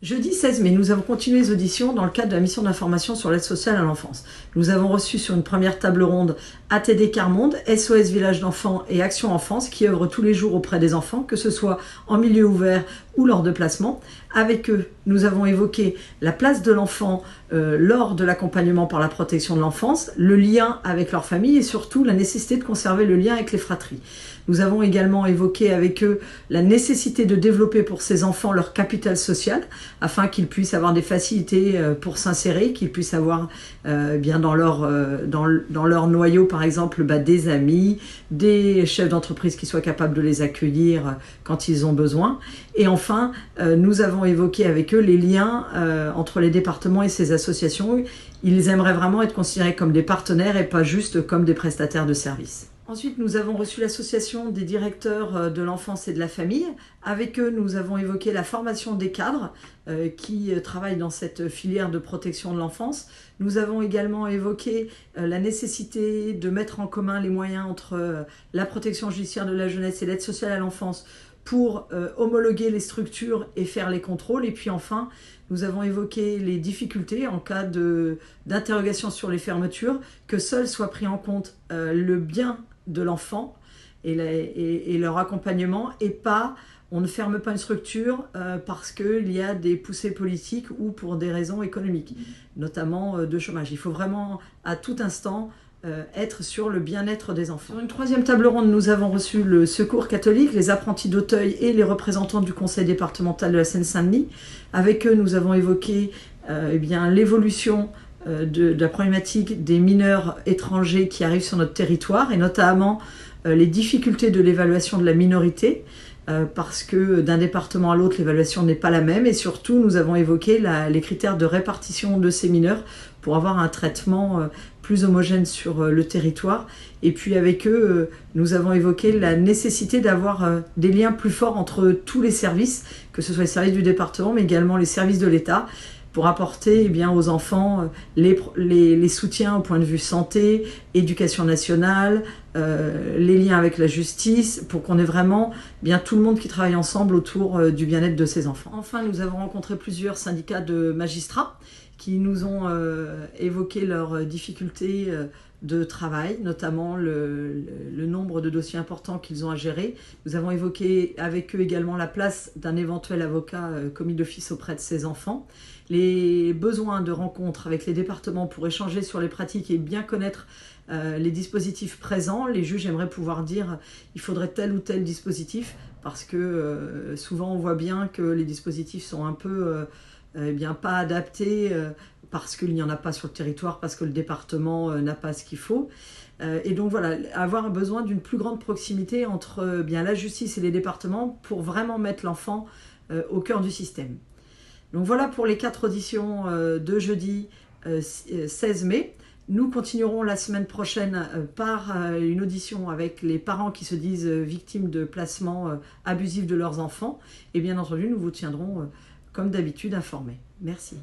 Jeudi 16 mai, nous avons continué les auditions dans le cadre de la mission d'information sur l'aide sociale à l'enfance. Nous avons reçu sur une première table ronde ATD Quart Monde, SOS Village d'enfants et Action Enfance qui œuvrent tous les jours auprès des enfants, que ce soit en milieu ouvert ou lors de placement. Avec eux, nous avons évoqué la place de l'enfant lors de l'accompagnement par la protection de l'enfance, le lien avec leur famille et surtout la nécessité de conserver le lien avec les fratries. Nous avons également évoqué avec eux la nécessité de développer pour ces enfants leur capital social afin qu'ils puissent avoir des facilités pour s'insérer, qu'ils puissent avoir bien dans leur noyau par exemple des amis, des chefs d'entreprise qui soient capables de les accueillir quand ils ont besoin. Et enfin, nous avons évoqué avec eux les liens entre les départements et ces associations. Ils aimeraient vraiment être considérés comme des partenaires et pas juste comme des prestataires de services. Ensuite, nous avons reçu l'association des directeurs de l'enfance et de la famille. Avec eux, nous avons évoqué la formation des cadres qui travaillent dans cette filière de protection de l'enfance. Nous avons également évoqué la nécessité de mettre en commun les moyens entre la protection judiciaire de la jeunesse et l'aide sociale à l'enfance pour homologuer les structures et faire les contrôles. Et puis enfin, nous avons évoqué les difficultés en cas d'interrogation sur les fermetures, que seul soit pris en compte le bien de l'enfant et leur accompagnement, et pas, on ne ferme pas une structure parce qu'il y a des poussées politiques ou pour des raisons économiques, notamment de chômage. Il faut vraiment à tout instant être sur le bien-être des enfants. Sur une troisième table ronde, nous avons reçu le Secours catholique, les apprentis d'Auteuil et les représentants du conseil départemental de la Seine-Saint-Denis. Avec eux, nous avons évoqué l'évolution de la problématique des mineurs étrangers qui arrivent sur notre territoire et notamment les difficultés de l'évaluation de la minorité parce que d'un département à l'autre, l'évaluation n'est pas la même et surtout, nous avons évoqué les critères de répartition de ces mineurs pour avoir un traitement plus homogène sur le territoire. Et puis avec eux, nous avons évoqué la nécessité d'avoir des liens plus forts entre tous les services, que ce soit les services du département, mais également les services de l'État, pour apporter aux enfants les soutiens au point de vue santé, éducation nationale, les liens avec la justice, pour qu'on ait vraiment tout le monde qui travaille ensemble autour du bien-être de ces enfants. Enfin, nous avons rencontré plusieurs syndicats de magistrats qui nous ont évoqué leurs difficultés de travail, notamment le nombre de dossiers importants qu'ils ont à gérer. Nous avons évoqué avec eux également la place d'un éventuel avocat commis d'office auprès de ces enfants, les besoins de rencontres avec les départements pour échanger sur les pratiques et bien connaître les dispositifs présents. Les juges aimeraient pouvoir dire il faudrait tel ou tel dispositif parce que souvent on voit bien que les dispositifs sont un peu pas adaptés parce qu'il n'y en a pas sur le territoire, parce que le département n'a pas ce qu'il faut. Et donc voilà, avoir besoin d'une plus grande proximité entre la justice et les départements pour vraiment mettre l'enfant au cœur du système. Donc voilà pour les 4 auditions de jeudi 16 mai. Nous continuerons la semaine prochaine par une audition avec les parents qui se disent victimes de placements abusifs de leurs enfants. Et bien entendu, nous vous tiendrons comme d'habitude informés. Merci.